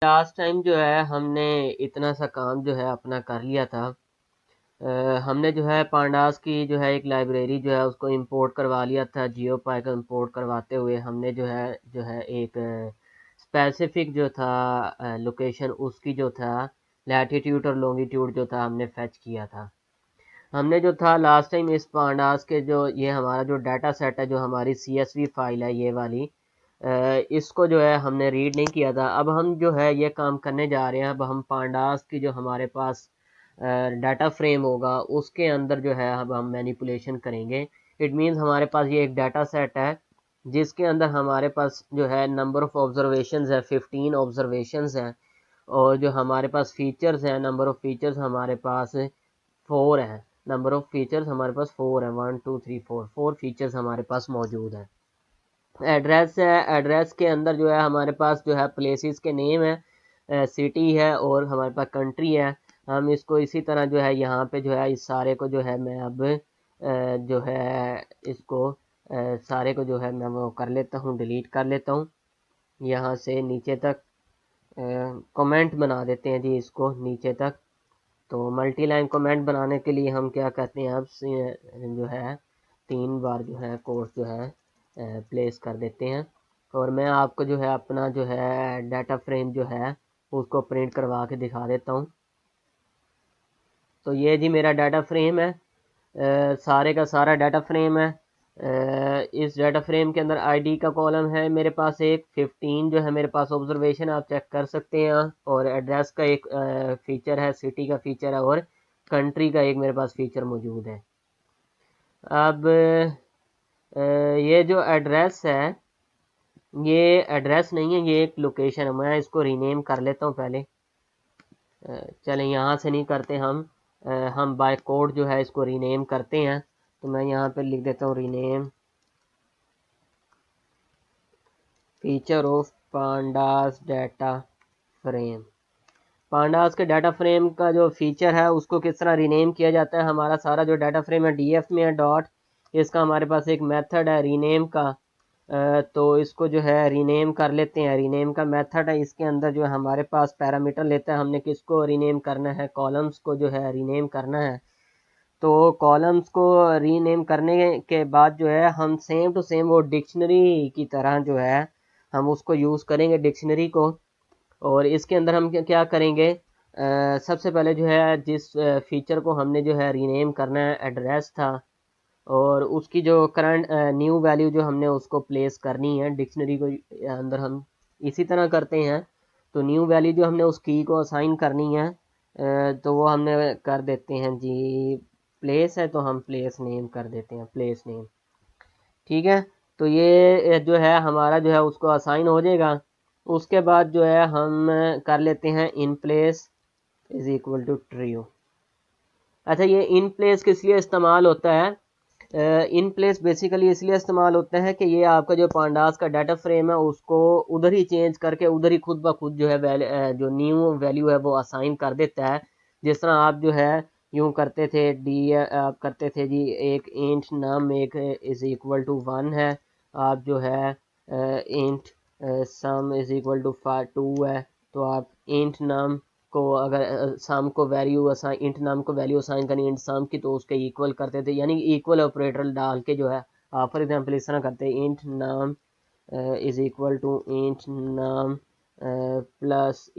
Last time जो है हमने इतना सा काम जो है अपना कर लिया था। हमने जो है पांडास की जो है एक लाइब्रेरी जो है उसको इंपोर्ट करवा लिया था। जियोपाई को इंपोर्ट करवाते हुए हमने जो है एक स्पेसिफिक जो था लोकेशन उसकी जो था लैटिट्यूड और लॉन्गिट्यूड जो था हमने फेच किया था। हमने जो था लास्ट टाइम इस पांडास के जो ये हमारा जो डाटा सेट है, जो हमारी CSV फाइल है ये वाली, इसको जो है हमने रीड नहीं किया था। अब हम जो है ये काम करने जा रहे हैं। अब हम पांडास की जो हमारे पास डाटा फ्रेम होगा उसके अंदर जो है अब हम मैनिपुलेशन करेंगे। इट मीन्स हमारे पास ये एक डाटा सेट है जिसके अंदर हमारे पास जो है नंबर ऑफ ऑब्जर्वेशंस है, 15 ऑब्जर्वेशंस हैं। और जो हमारे पास फीचर्स हैं, नंबर ऑफ फीचर्स हमारे पास 4 हैं। नंबर ऑफ फीचर्स हमारे पास 4 है, 1 2 3 4 फीचर्स हमारे पास मौजूद हैं। एड्रेस है, एड्रेस के अंदर जो है हमारे पास जो है प्लेसेस के नेम है, सिटी है और हमारे पास कंट्री है। हम इसको इसी तरह जो है यहाँ पे जो है इस सारे को जो है मैं अब जो है इसको सारे को जो है मैं वो कर लेता हूँ, डिलीट कर लेता हूँ। यहाँ से नीचे तक कमेंट बना देते हैं जी इसको नीचे तक। तो मल्टी लाइन कमेंट बनाने के लिए हम क्या करते हैं, अब जो है 3 बार जो है कोर्स जो है प्लेस कर देते हैं। और मैं आपको जो है अपना जो है डाटा फ्रेम जो है उसको प्रिंट करवा के दिखा देता हूँ। तो ये जी मेरा डाटा फ्रेम है, सारे का सारा डाटा फ्रेम है। इस डाटा फ्रेम के अंदर आईडी का कॉलम है मेरे पास एक 15 जो है मेरे पास ऑब्जर्वेशन आप चेक कर सकते हैं। और एड्रेस का एक फीचर है, सिटी का फीचर है और कंट्री का एक मेरे पास फीचर मौजूद है। अब ये जो एड्रेस है ये एड्रेस नहीं है, ये एक लोकेशन है। मैं इसको रीनेम कर लेता हूँ पहले। चलें यहाँ से नहीं करते हम बाय कोड जो है इसको रीनेम करते हैं। तो मैं यहाँ पे लिख देता हूँ rename feature of pandas data frame. Pandas के डाटा फ्रेम का जो फीचर है उसको किस तरह रीनेम किया जाता है। हमारा सारा जो डाटा फ्रेम है DF में है डॉट, इसका हमारे पास एक मेथड है रीनेम का। तो इसको जो है रीनेम कर लेते हैं। रीनेम का मेथड है, इसके अंदर जो है हमारे पास पैरामीटर लेता है। हमने किसको रीनेम करना है, कॉलम्स को जो है रीनेम करना है। तो कॉलम्स को रीनेम करने के बाद जो है हम सेम टू सेम वो डिक्शनरी की तरह जो है हम उसको यूज़ करेंगे, डिक्शनरी को। और इसके अंदर हम क्या करेंगे, सबसे पहले जो है जिस फीचर को हमने जो है रीनेम करना है एड्रेस था, और उसकी जो करंट न्यू वैल्यू जो हमने उसको प्लेस करनी है डिक्शनरी को अंदर हम इसी तरह करते हैं। तो न्यू वैल्यू जो हमने उस की को असाइन करनी है, तो वो हमने कर देते हैं जी प्लेस है तो हम प्लेस नेम कर देते हैं, प्लेस नेम। ठीक है, तो ये जो है हमारा जो है उसको असाइन हो जाएगा। उसके बाद जो है हम कर लेते हैं in place is equal to true. अच्छा, ये इन प्लेस किस लिए इस्तेमाल होता है? इन प्लेस बेसिकली इसलिए इस्तेमाल होता है कि ये आपका जो पांडास का डाटा फ्रेम है उसको उधर ही चेंज करके उधर ही खुद ब खुद जो है जो न्यू वैल्यू है वो असाइन कर देता है। जिस तरह आप जो है यूं करते थे आप करते थे जी, एक इंट नम एक इज इक्वल टू 1 है। आप जो है int sum is equal to 2 है। तो आप इंट नम को अगर सम को वैल्यू असाइन, इंट नाम को वैल्यू असाइन करनी इंट सम की, तो उसके इक्वल करते थे, यानी इक्वल ऑपरेटर डाल के जो है आप फॉर एग्जांपल इस तरह करते हैं इंट नाम इज इक्वल टू इंट नाम प्लस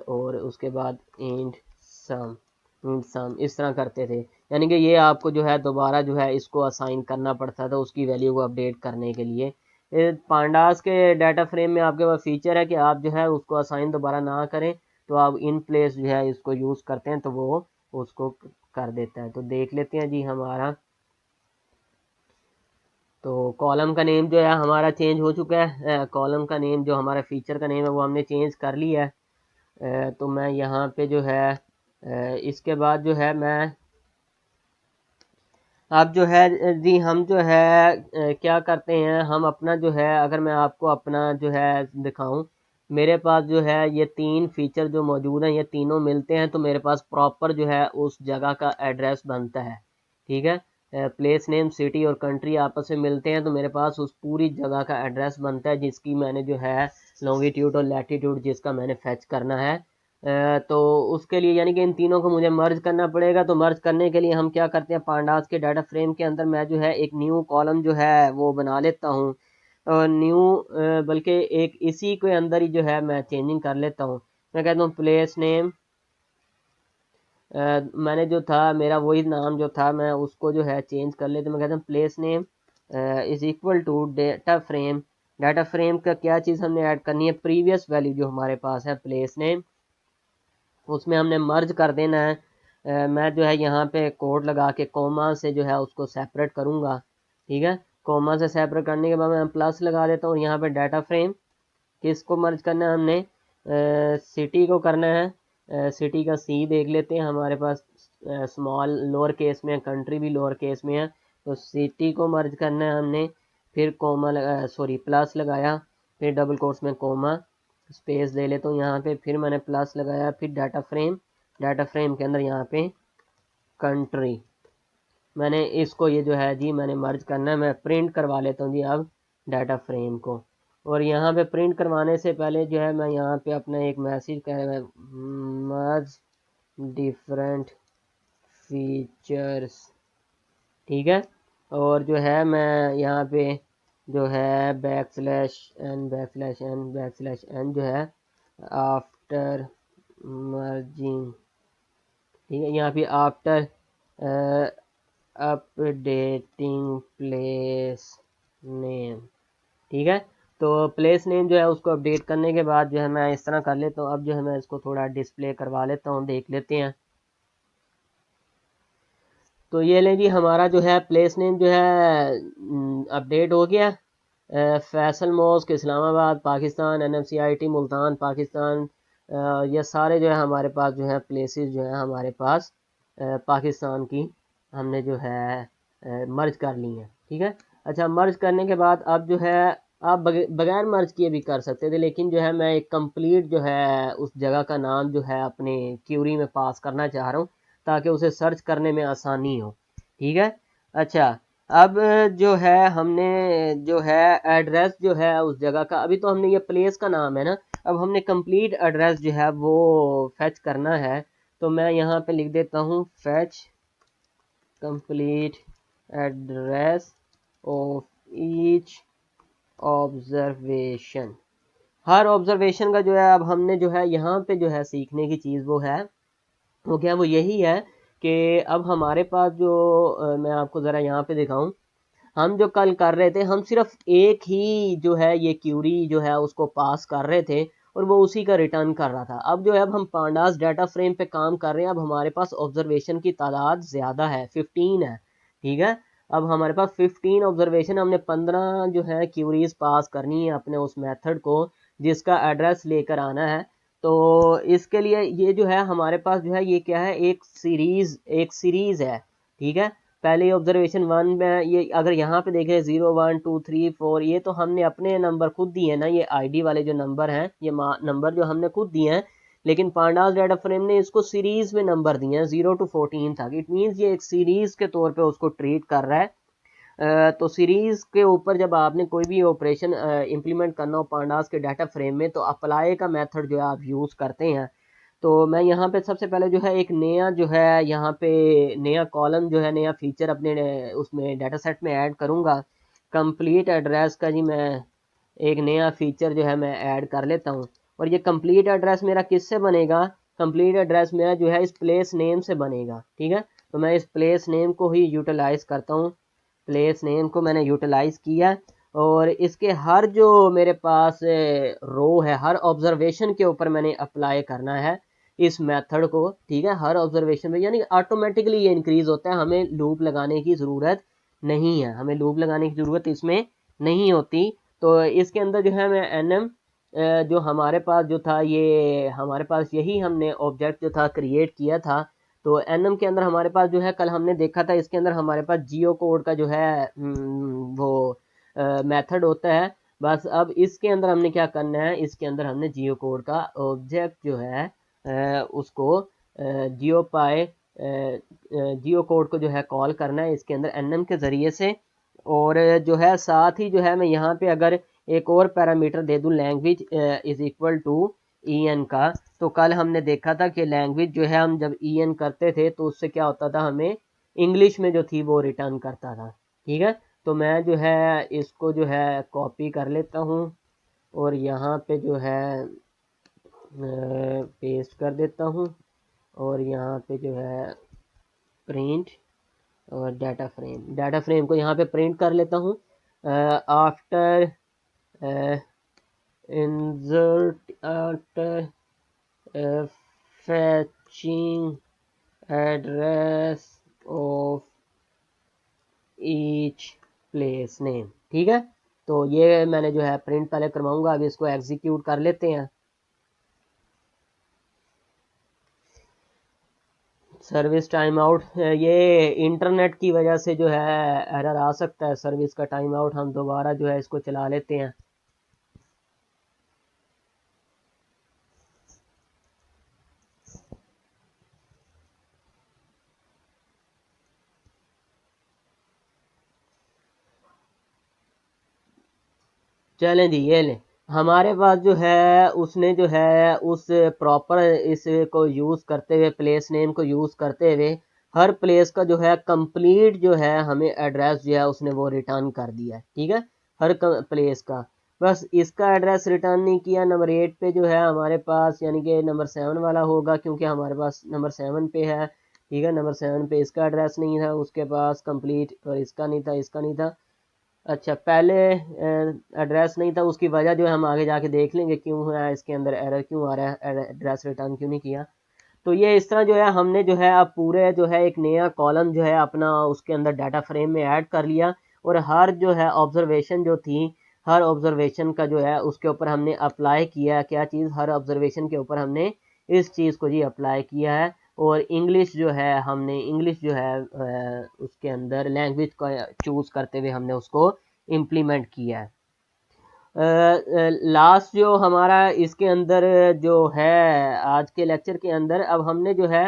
और उसके बाद इंट सम, इंट सम इस तरह करते थे। यानी कि ये आपको जो है दोबारा जो है इसको असाइन करना पड़ता था उसकी वैल्यू को अपडेट करने के लिए। पांडास के डाटा फ्रेम में आपके पास फीचर है कि आप जो है उसको असाइन दोबारा ना करें, तो आप इन प्लेस जो है इसको यूज़ करते हैं तो वो उसको कर देता है। तो देख लेते हैं जी हमारा, तो कॉलम का नेम जो है हमारा चेंज हो चुका है। कॉलम का नेम जो हमारा फीचर का नेम है वो हमने चेंज कर लिया है। तो मैं यहाँ पे जो है इसके बाद जो है मैं अब जो है जी हम जो है क्या करते हैं, हम अपना जो है अगर मैं आपको अपना जो है दिखाऊं, मेरे पास जो है ये 3 फीचर जो मौजूद हैं ये तीनों मिलते हैं तो मेरे पास प्रॉपर जो है उस जगह का एड्रेस बनता है। ठीक है, प्लेस नेम, सिटी और कंट्री आपस में मिलते हैं तो मेरे पास उस पूरी जगह का एड्रेस बनता है जिसकी मैंने जो है लॉन्गिट्यूड और लैटिट्यूड जिसका मैंने फेच करना है। तो उसके लिए यानी कि इन तीनों को मुझे मर्ज करना पड़ेगा। तो मर्ज करने के लिए हम क्या करते हैं, पांडास के डाटा फ्रेम के अंदर मैं जो है एक न्यू कॉलम जो है वो बना लेता हूँ, और न्यू बल्कि एक इसी के अंदर ही जो है मैं चेंजिंग कर लेता हूँ। मैं कहता हूँ प्लेस नेम, मैंने जो था मेरा वही नाम जो था मैं उसको जो है चेंज कर लेता हूँ। मैं कहता हूँ place name is equal to data frame. Data frame का क्या चीज़ हमने ऐड करनी है, प्रीवियस वैल्यू जो हमारे पास है प्लेस नेम, उसमें हमने मर्ज कर देना है। मैं जो है यहाँ पे कोड लगा के कोमा से जो है उसको सेपरेट करूँगा। ठीक है, कोमा से सेपरेट करने के बाद मैं प्लस लगा देता हूँ। यहाँ पे डाटा फ्रेम किसको मर्ज करना है, हमने सिटी को करना है। सिटी का सी देख लेते हैं, हमारे पास स्मॉल लोअर केस में, कंट्री भी लोअर केस में है, तो सिटी को मर्ज करना है हमने। फिर कोमा सॉरी प्लस लगाया, फिर डबल कोट्स में कोमा, स्पेस दे लेता हूँ यहाँ पे, फिर मैंने प्लस लगाया, फिर डाटा फ्रेम, डाटा फ्रेम के अंदर यहाँ पे कंट्री, मैंने इसको ये जो है जी मैंने मर्ज करना है। मैं प्रिंट करवा लेता हूँ जी अब डाटा फ्रेम को। और यहाँ पे प्रिंट करवाने से पहले जो है मैं यहाँ पे अपना एक मैसेज कर मर्ज डिफरेंट फीचर्स, ठीक है। और जो है मैं यहाँ पे जो है बैक स्लैश एन जो है आफ्टर मर्जिंग, ठीक है, यहाँ पे आफ्टर अपडेटिंग प्लेस नेम, ठीक है। तो प्लेस नेम जो है उसको अपडेट करने के बाद जो है मैं इस तरह कर लेता हूँ। अब जो है मैं इसको थोड़ा डिस्प्ले करवा लेता हूँ, देख लेते हैं। तो ये लें जी, हमारा जो है प्लेस नेम जो है अपडेट हो गया। फैसल मॉस्क इस्लामाबाद पाकिस्तान, NFCIT मुल्तान पाकिस्तान, ये सारे जो है हमारे पास जो है प्लेसेस जो है हमारे पास पाकिस्तान की हमने जो है मर्ज कर ली हैं, ठीक है। अच्छा, मर्ज करने के बाद अब जो है आप बगैर मर्ज किए भी कर सकते थे, लेकिन जो है मैं एक कंप्लीट जो है उस जगह का नाम जो है अपने क्यूरी में पास करना चाह रहा हूँ ताकि उसे सर्च करने में आसानी हो, ठीक है। अच्छा, अब जो है हमने जो है एड्रेस जो है उस जगह का, अभी तो हमने ये प्लेस का नाम है ना, अब हमने कंप्लीट एड्रेस जो है वो फेच करना है। तो मैं यहाँ पे लिख देता हूँ fetch complete address of each observation. Her observation का जो है अब हमने जो है यहाँ पे जो है सीखने की चीज़ वो है, वो क्या, वो यही है कि अब हमारे पास जो मैं आपको ज़रा यहाँ पे दिखाऊं, हम जो कल कर रहे थे हम सिर्फ एक ही जो है ये क्यूरी जो है उसको पास कर रहे थे और वो उसी का रिटर्न कर रहा था। अब जो है अब हम पांडास डाटा फ्रेम पे काम कर रहे हैं, अब हमारे पास ऑब्जर्वेशन की तादाद ज़्यादा है, 15 है, ठीक है। अब हमारे पास 15 ऑब्जर्वेशन, हमने 15 जो है क्यूरीज पास करनी है अपने उस मेथड को जिसका एड्रेस लेकर आना है। तो इसके लिए ये जो है हमारे पास जो है ये क्या है, एक सीरीज है, ठीक है। पहले ऑब्जर्वेशन 1 में ये अगर यहाँ पे देखें 0 1 2 3 4, ये तो हमने अपने नंबर खुद दिए हैं ना, ये आईडी वाले जो नंबर हैं ये नंबर जो हमने खुद दिए हैं, लेकिन पांडास डाटा फ्रेम ने इसको सीरीज में नंबर दिए हैं 0 to 14 तक। इट मीन्स ये एक सीरीज के तौर पे उसको ट्रीट कर रहा है। तो सीरीज के ऊपर जब आपने कोई भी ऑपरेशन इंप्लीमेंट करना हो पांडास के डाटा फ्रेम में, तो अप्लाई का मेथड जो है आप यूज़ करते हैं। तो मैं यहाँ पे सबसे पहले जो है एक नया जो है यहाँ पे नया कॉलम जो है नया फीचर अपने उसमें डाटा सेट में ऐड करूँगा। कंप्लीट एड्रेस का जी मैं एक नया फीचर जो है मैं ऐड कर लेता हूँ। और ये कंप्लीट एड्रेस मेरा किससे बनेगा, कंप्लीट एड्रेस मेरा जो है इस प्लेस नेम से बनेगा, ठीक है। तो मैं इस प्लेस नेम को ही यूटिलाइज करता हूँ, प्लेस नेम को मैंने यूटिलाइज किया। और इसके हर जो मेरे पास रो है, हर ऑब्जर्वेशन के ऊपर मैंने अप्लाई करना है इस मेथड को, ठीक है। हर ऑब्जर्वेशन में यानी ऑटोमेटिकली ये इंक्रीज होता है, हमें लूप लगाने की ज़रूरत नहीं है, हमें लूप लगाने की ज़रूरत इसमें नहीं होती। तो इसके अंदर जो है मैं एनएम जो हमारे पास जो था ये हमारे पास यही हमने ऑब्जेक्ट जो था क्रिएट किया था। तो एनएम के अंदर हमारे पास जो है कल हमने देखा था, इसके अंदर हमारे पास जियो कोड का जो है वो मेथड होता है। बस अब इसके अंदर हमने क्या करना है, इसके अंदर हमने जियो कोड का ऑब्जेक्ट जो है उसको जियो पाए जियो कोड को जो है कॉल करना है इसके अंदर एनएम के ज़रिए से। और जो है साथ ही जो है मैं यहाँ पे अगर एक और पैरामीटर दे दूँ language is equal to EN का, तो कल हमने देखा था कि लैंग्वेज जो है हम जब EN करते थे तो उससे क्या होता था, हमें इंग्लिश में जो थी वो रिटर्न करता था। ठीक है, तो मैं जो है इसको जो है कॉपी कर लेता हूँ और यहाँ पे जो है पेस्ट कर देता हूँ और यहाँ पे जो है प्रिंट और डाटा फ्रेम को यहाँ पे प्रिंट कर लेता हूँ। After insert after fetching address of each place name. ठीक है, तो ये मैंने जो है प्रिंट पहले करवाऊंगा, अभी इसको एग्जीक्यूट कर लेते हैं। सर्विस टाइम आउट, ये इंटरनेट की वजह से जो है एरर आ सकता है, सर्विस का टाइम आउट। हम दोबारा जो है इसको चला लेते हैं। चलें जी, ये लें हमारे पास जो है उसने जो है उस प्रॉपर इसको यूज़ करते हुए, प्लेस नेम को यूज़ करते हुए हर प्लेस का जो है कंप्लीट जो है हमें एड्रेस जो है उसने वो रिटर्न कर दिया है। ठीक है, हर प्लेस का, बस इसका एड्रेस रिटर्न नहीं किया। नंबर 8 पे जो है हमारे पास, यानी कि नंबर 7 वाला होगा क्योंकि हमारे पास नंबर 7 पे है। ठीक है, नंबर 7 पे इसका एड्रेस नहीं था उसके पास कंप्लीट, और इसका नहीं था, इसका नहीं था। अच्छा, पहले एड्रेस नहीं था, उसकी वजह जो है हम आगे जाके देख लेंगे क्यों है, इसके अंदर एरर क्यों आ रहा है, एड्रेस रिटर्न क्यों नहीं किया। तो ये इस तरह जो है हमने जो है अब पूरे जो है एक नया कॉलम जो है अपना उसके अंदर डाटा फ्रेम में ऐड कर लिया। और हर जो है ऑब्जर्वेशन जो थी, हर ऑब्जर्वेशन का जो है उसके ऊपर हमने अप्लाई किया। क्या चीज़, हर ऑब्जर्वेशन के ऊपर हमने इस चीज़ को जी अप्लाई किया है। और इंग्लिश जो है हमने इंग्लिश जो है उसके अंदर लैंग्वेज का चूज़ करते हुए हमने उसको इम्प्लीमेंट किया है। लास्ट जो हमारा इसके अंदर जो है आज के लेक्चर के अंदर, अब हमने जो है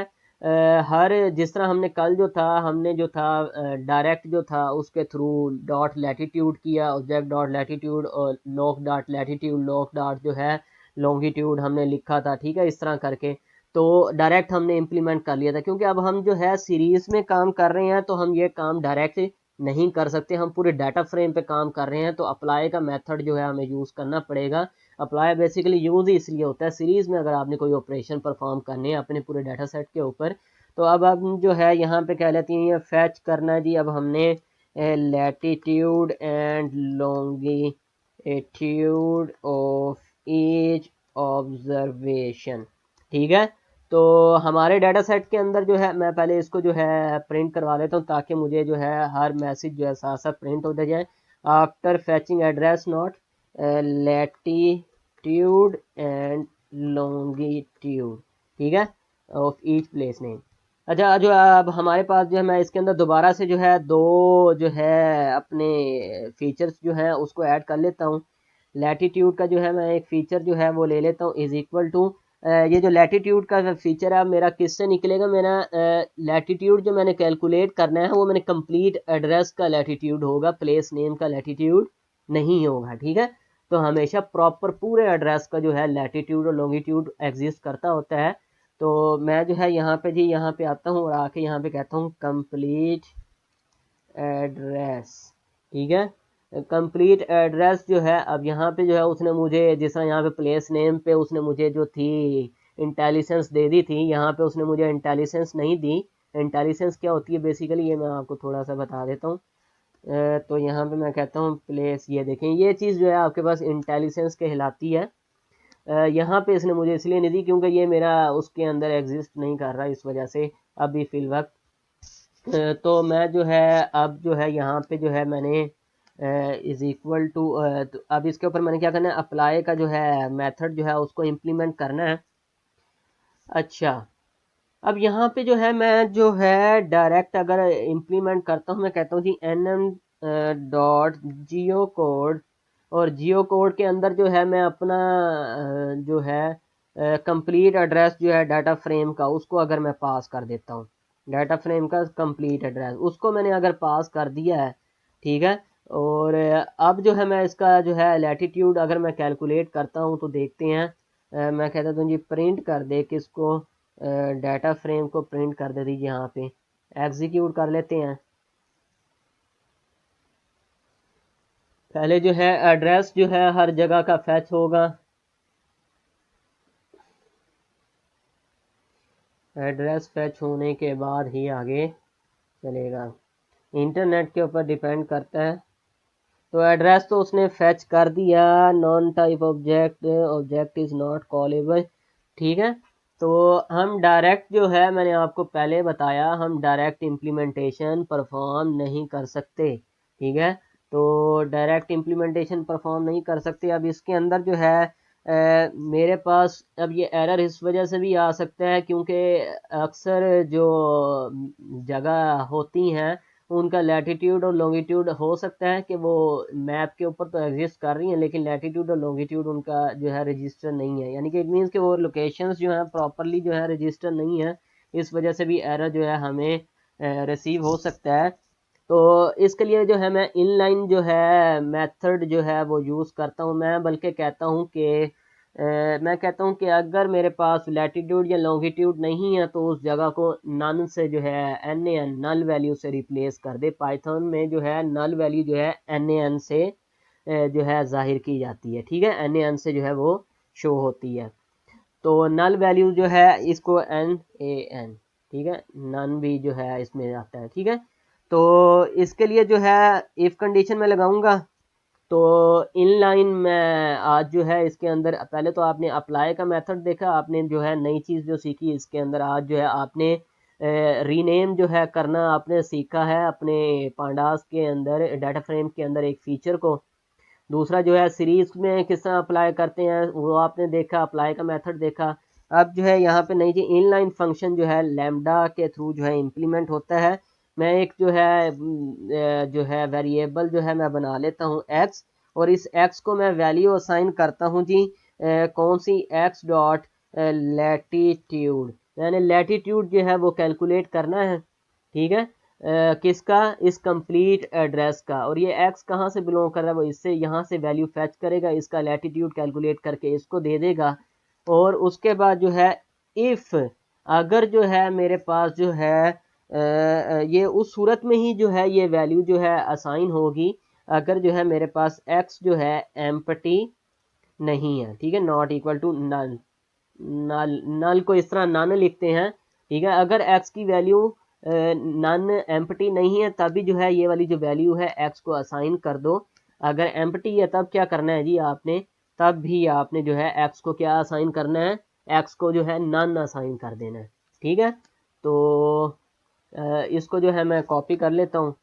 हर जिस तरह हमने कल जो था हमने जो था डायरेक्ट जो था उसके थ्रू डॉट लैटिट्यूड किया, ऑब्जेक्ट डॉट लैटिट्यूड और lock dot latitude, lock dot जो है लॉन्गिट्यूड हमने लिखा था। ठीक है, इस तरह करके तो डायरेक्ट हमने इम्प्लीमेंट कर लिया था। क्योंकि अब हम जो है सीरीज में काम कर रहे हैं तो हम ये काम डायरेक्ट नहीं कर सकते, हम पूरे डाटा फ्रेम पे काम कर रहे हैं, तो अप्लाई का मेथड जो है हमें यूज़ करना पड़ेगा। अप्लाई बेसिकली यूज़ ही इसलिए होता है सीरीज़ में, अगर आपने कोई ऑपरेशन परफॉर्म करने हैं अपने पूरे डाटा सेट के ऊपर। तो अब हम जो है यहाँ पे कह लेते हैं ये फैच करना है जी। अब हमने latitude and longitude of each observation. ठीक है, तो हमारे डाटा सेट के अंदर जो है, मैं पहले इसको जो है प्रिंट करवा लेता हूँ ताकि मुझे जो है हर मैसेज जो है साथ साथ प्रिंट होते जाए। After फैचिंग address not latitude and longitude, ठीक है, ऑफ ईच प्लेस नेम। अच्छा, जो अब हमारे पास जो है मैं इसके अंदर दोबारा से जो है दो जो है अपने फीचर्स जो है उसको ऐड कर लेता हूँ। लैटिट्यूड का जो है मैं एक फ़ीचर जो है वो ले लेता हूँ, इज़ इक्वल टू ये जो लैटिट्यूड का फीचर है मेरा किससे निकलेगा, मेरा लैटिट्यूड जो मैंने कैलकुलेट करना है वो मैंने कंप्लीट एड्रेस का लैटिट्यूड होगा, प्लेस नेम का लैटिट्यूड नहीं होगा। ठीक है, तो हमेशा प्रॉपर पूरे एड्रेस का जो है लैटिट्यूड और लॉन्गिट्यूड एग्जिस्ट करता होता है। तो मैं जो है यहाँ पे जी यहाँ पे आता हूँ और आके यहाँ पे कहता हूँ कंप्लीट एड्रेस। ठीक है, कंप्लीट एड्रेस जो है, अब यहाँ पे जो है उसने मुझे जिस तरह यहाँ पे प्लेस नेम पे उसने मुझे जो थी इंटेलिजेंस दे दी थी, यहाँ पे उसने मुझे इंटेलिजेंस नहीं दी। इंटेलिजेंस क्या होती है बेसिकली, ये मैं आपको थोड़ा सा बता देता हूँ। तो यहाँ पे मैं कहता हूँ प्लेस, ये देखें ये चीज़ जो है आपके पास इंटेलिजेंस कहलाती है। यहाँ पे इसने मुझे इसलिए नहीं दी क्योंकि ये मेरा उसके अंदर एग्जिस्ट नहीं कर रहा, इस वजह से अभी फिल वक्त। तो मैं जो है अब जो है यहाँ पे जो है मैंने इज़ इक्वल टू, तो अब इसके ऊपर मैंने क्या करना है, अप्लाई का जो है मेथड जो है उसको इम्प्लीमेंट करना है। अच्छा, अब यहाँ पे जो है मैं जो है डायरेक्ट अगर इम्प्लीमेंट करता हूँ, मैं कहता हूँ जी nm डॉट जियो कोड, और जियो कोड के अंदर जो है मैं अपना जो है कंप्लीट एड्रेस जो है डाटा फ्रेम का उसको अगर मैं पास कर देता हूँ। डाटा फ्रेम का कंप्लीट एड्रेस, उसको मैंने अगर पास कर दिया है, ठीक है। और अब जो है मैं इसका जो है लैटिट्यूड अगर मैं कैलकुलेट करता हूँ तो देखते हैं। मैं कहता हूँ जी प्रिंट कर दे किसको, डाटा फ्रेम को प्रिंट कर दे दीजिए, यहाँ पे एग्जीक्यूट कर लेते हैं। पहले जो है एड्रेस जो है हर जगह का फैच होगा, एड्रेस फैच होने के बाद ही आगे चलेगा, इंटरनेट के ऊपर डिपेंड करता है। तो एड्रेस तो उसने फेच कर दिया, non type object, object is not callable, ठीक है। तो हम डायरेक्ट जो है, मैंने आपको पहले बताया, हम डायरेक्ट इम्प्लीमेंटेशन परफॉर्म नहीं कर सकते, ठीक है। तो डायरेक्ट इम्प्लीमेंटेशन परफॉर्म नहीं कर सकते। अब इसके अंदर जो है मेरे पास अब ये एरर इस वजह से भी आ सकता है क्योंकि अक्सर जो जगह होती हैं उनका लैटिट्यूड और लॉन्गिट्यूड हो सकता है कि वो मैप के ऊपर तो एग्जिस्ट कर रही हैं लेकिन लैटिट्यूड और लॉन्गिट्यूड उनका जो है रजिस्टर नहीं है, यानी कि इट मीन्स कि वो लोकेशंस जो है प्रॉपरली जो है रजिस्टर नहीं है। इस वजह से भी एरर जो है हमें रिसीव हो सकता है। तो इसके लिए जो है मैं इनलाइन जो है मेथड जो है वो यूज़ करता हूँ। मैं बल्कि कहता हूँ कि मैं कहता हूँ कि अगर मेरे पास लैटिट्यूड या लॉन्गिट्यूड नहीं है तो उस जगह को नन से जो है N A N null value से रिप्लेस कर दे। पाइथन में जो है नल वैल्यू जो है एन ए एन से जो है जाहिर की जाती है, ठीक है, एन ए एन से जो है वो शो होती है। तो नल वैल्यू जो है इसको एन ए एन, ठीक है, नन भी जो है इसमें आता है, ठीक है। तो इसके लिए जो है इफ कंडीशन में लगाऊंगा। तो इनलाइन में आज जो है इसके अंदर पहले तो आपने अप्लाई का मेथड देखा, आपने जो है नई चीज़ जो सीखी इसके अंदर आज जो है आपने रीनेम जो है करना आपने सीखा है अपने पांडास के अंदर डाटा फ्रेम के अंदर एक फीचर को। दूसरा जो है सीरीज में किस तरह अप्लाई करते हैं वो आपने देखा, अप्लाई का मेथड देखा। अब जो है यहाँ पे नई जी इनलाइन फंक्शन जो है लैम्डा के थ्रू जो है इम्प्लीमेंट होता है। मैं एक जो है वेरिएबल जो है मैं बना लेता हूँ एक्स, और इस एक्स को मैं वैल्यू असाइन करता हूँ जी कौन सी एक्स डॉट लैटिट्यूड, मैंने लैटिट्यूड जो है वो कैलकुलेट करना है, ठीक है। किसका, इस कंप्लीट एड्रेस का। और ये एक्स कहाँ से बिलोंग कर रहा है, वो इससे यहाँ से वैल्यू फैच करेगा, इसका लैटिट्यूड कैलकुलेट करके इसको दे देगा। और उसके बाद जो है इफ अगर जो है मेरे पास जो है ये उस सूरत में ही जो है ये वैल्यू जो है असाइन होगी अगर जो है मेरे पास एक्स जो है एम्प्टी नहीं है, ठीक है, नॉट इक्वल टू नल। नल नल को इस तरह नन लिखते हैं, ठीक है। अगर एक्स की वैल्यू नन एम्प्टी नहीं है तभी जो है ये वाली जो वैल्यू है एक्स को असाइन कर दो। अगर एम्प्टी है तब क्या करना है जी आपने, तब भी आपने जो है एक्स को क्या असाइन करना है, एक्स को जो है नन असाइन कर देना है, ठीक है। तो इसको जो है मैं कॉपी कर लेता हूँ।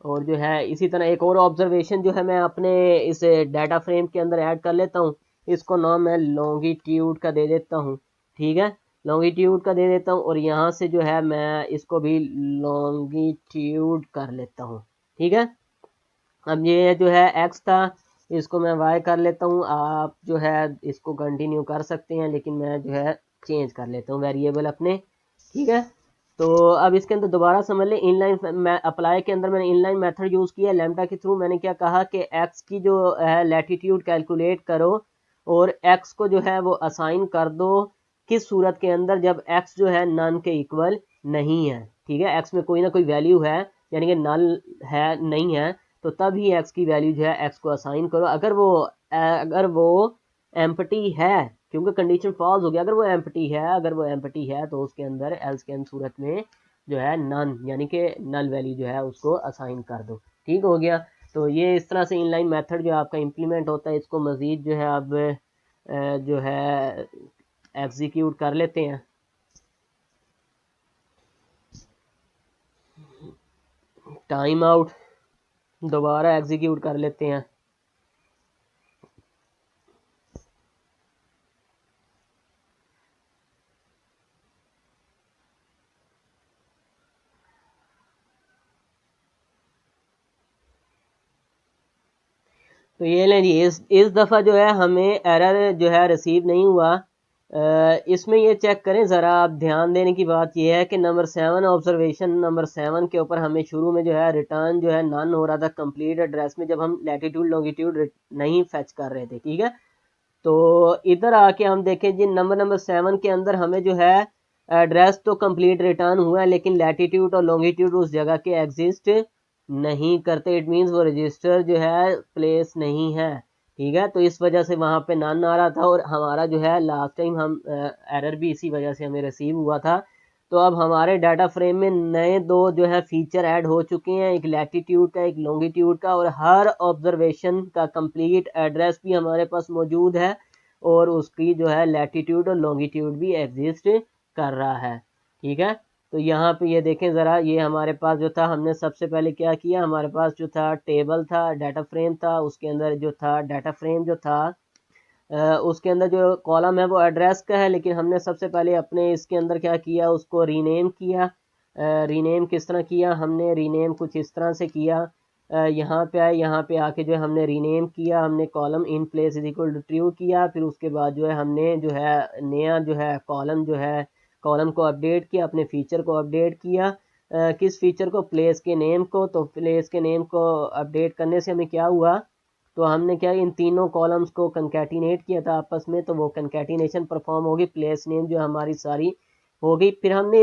और जो है इसी तरह एक और ऑब्जर्वेशन जो है मैं अपने इस डाटा फ्रेम के अंदर ऐड कर लेता हूँ। इसको नाम मैं लॉन्गिट्यूड का दे देता हूँ, ठीक है, लॉन्गिट्यूड का दे देता हूँ। और यहाँ से जो है मैं इसको भी लॉन्गिट्यूड कर लेता हूँ, ठीक है। अब ये जो है एक्स था इसको मैं वाई कर लेता हूँ, आप जो है इसको कंटिन्यू कर सकते हैं लेकिन मैं जो है चेंज कर लेता हूँ वेरिएबल अपने, ठीक है। तो अब इसके अंदर दोबारा समझ लें, इनलाइन मैं अप्लाई के अंदर मैंने इनलाइन मेथड यूज़ किया लैम्डा के थ्रू। मैंने क्या कहा कि एक्स की जो है लैटिट्यूड कैलकुलेट करो और एक्स को जो है वो असाइन कर दो किस सूरत के अंदर, जब एक्स जो है नन के इक्वल नहीं है, ठीक है, एक्स में कोई ना कोई वैल्यू है यानी कि नल है नहीं है, तो तब ही एक्स की वैल्यू जो है एक्स को असाइन करो। अगर वो एम्प्टी है, क्योंकि कंडीशन फॉल्स हो गया, अगर वो एम्प्टी है तो उसके अंदर एल्स के सूरत में जो है नन यानी कि नल वैल्यू जो है उसको असाइन कर दो, ठीक हो गया। तो ये इस तरह से इनलाइन मेथड जो आपका इम्प्लीमेंट होता है, इसको मज़ीद जो है अब जो है एग्जीक्यूट कर लेते हैं। टाइम आउट, दोबारा एग्जीक्यूट कर लेते हैं। तो ये लें जी, इस दफ़ा जो है हमें एरर जो है रिसीव नहीं हुआ। इसमें ये चेक करें ज़रा, आप ध्यान देने की बात यह है कि नंबर 7 ऑब्जर्वेशन नंबर 7 के ऊपर हमें शुरू में जो है रिटर्न जो है नन हो रहा था कंप्लीट एड्रेस में, जब हम लैटिट्यूड लॉन्गिट्यूड नहीं फेच कर रहे थे, ठीक है। तो इधर आके हम देखें जी नंबर 7 के अंदर हमें जो है एड्रेस तो कंप्लीट रिटर्न हुआ है, लेकिन लैटिट्यूड और लॉन्गिट्यूड उस जगह के एग्जिस्ट नहीं करते। इट मीन्स वो रजिस्टर जो है प्लेस नहीं है, ठीक है। तो इस वजह से वहाँ पे नन आ रहा था, और हमारा जो है लास्ट टाइम हम एरर भी इसी वजह से हमें रिसीव हुआ था। तो अब हमारे डाटा फ्रेम में नए दो जो है फीचर ऐड हो चुके हैं, एक लैटिट्यूड का एक लॉन्गिट्यूड का, और हर ऑब्जर्वेशन का कंप्लीट एड्रेस भी हमारे पास मौजूद है, और उसकी जो है लैटिट्यूड और लॉन्गिट्यूड भी एग्जिस्ट कर रहा है, ठीक है। तो यहाँ पे ये देखें ज़रा, ये हमारे पास जो था, हमने सबसे पहले क्या किया, हमारे पास जो था टेबल था, डाटा फ्रेम था, उसके अंदर जो था डाटा फ्रेम जो था उसके अंदर जो कॉलम है वो एड्रेस का है, लेकिन हमने सबसे पहले अपने इसके अंदर क्या किया, उसको रीनेम किया। रीनेम किस तरह किया, हमने रीनेम कुछ इस तरह से किया। यहाँ पे आए, यहाँ पे आके जो है हमने रीनेम किया, हमने column in place is equal to true किया। फिर उसके बाद जो है हमने जो है नया जो है कॉलम जो है कॉलम को अपडेट किया, अपने फीचर को अपडेट किया। किस फीचर को, प्लेस के नेम को। तो प्लेस के नेम को अपडेट करने से हमें क्या हुआ, तो हमने क्या इन तीनों कॉलम्स को कंकैटिनेट किया था आपस में, तो वो कंकैटिनेशन परफॉर्म होगी, प्लेस नेम जो हमारी सारी हो गई। फिर हमने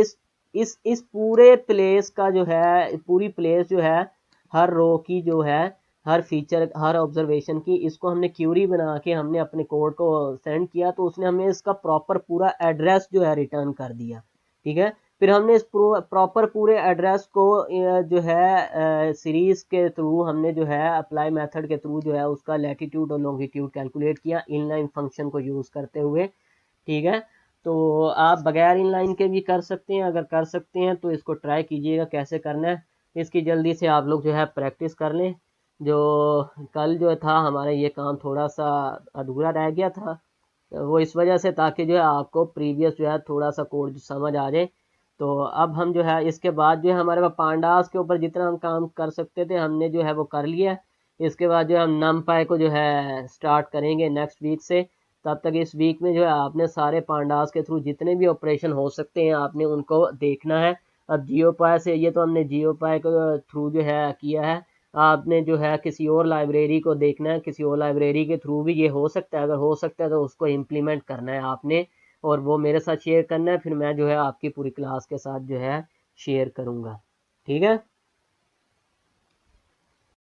इस पूरे प्लेस का जो है, पूरी प्लेस जो है, हर रो की जो है, हर फीचर हर ऑब्जर्वेशन की, इसको हमने क्यूरी बना के हमने अपने कोड को सेंड किया, तो उसने हमें इसका प्रॉपर पूरा एड्रेस जो है रिटर्न कर दिया, ठीक है। फिर हमने इस प्रॉपर पूरे एड्रेस को जो है सीरीज के थ्रू हमने जो है अप्लाई मेथड के थ्रू जो है उसका लैटिट्यूड और लॉन्गिट्यूड कैलकुलेट किया इनलाइन फंक्शन को यूज़ करते हुए, ठीक है। तो आप बगैर इनलाइन के भी कर सकते हैं, अगर कर सकते हैं तो इसको ट्राई कीजिएगा कैसे करना है। इसकी जल्दी से आप लोग जो है प्रैक्टिस कर लें। जो कल जो था हमारा ये काम थोड़ा सा अधूरा रह गया था, वो इस वजह से, ताकि जो है आपको प्रीवियस जो है थोड़ा सा कोड समझ आ जाए। तो अब हम जो है इसके बाद जो है हमारे पास पांडास के ऊपर जितना हम काम कर सकते थे हमने जो है वो कर लिया। इसके बाद जो है हम नमपाई को जो है स्टार्ट करेंगे नेक्स्ट वीक से। तब तक इस वीक में जो है आपने सारे पांडास के थ्रू जितने भी ऑपरेशन हो सकते हैं आपने उनको देखना है। अब जियोपाई से, ये तो हमने जियोपाई को थ्रू जो है किया है, आपने जो है किसी और लाइब्रेरी को देखना है, किसी और लाइब्रेरी के थ्रू भी ये हो सकता है, अगर हो सकता है तो उसको इम्प्लीमेंट करना है आपने, और वो मेरे साथ शेयर करना है, फिर मैं जो है आपकी पूरी क्लास के साथ जो है शेयर करूँगा, ठीक है।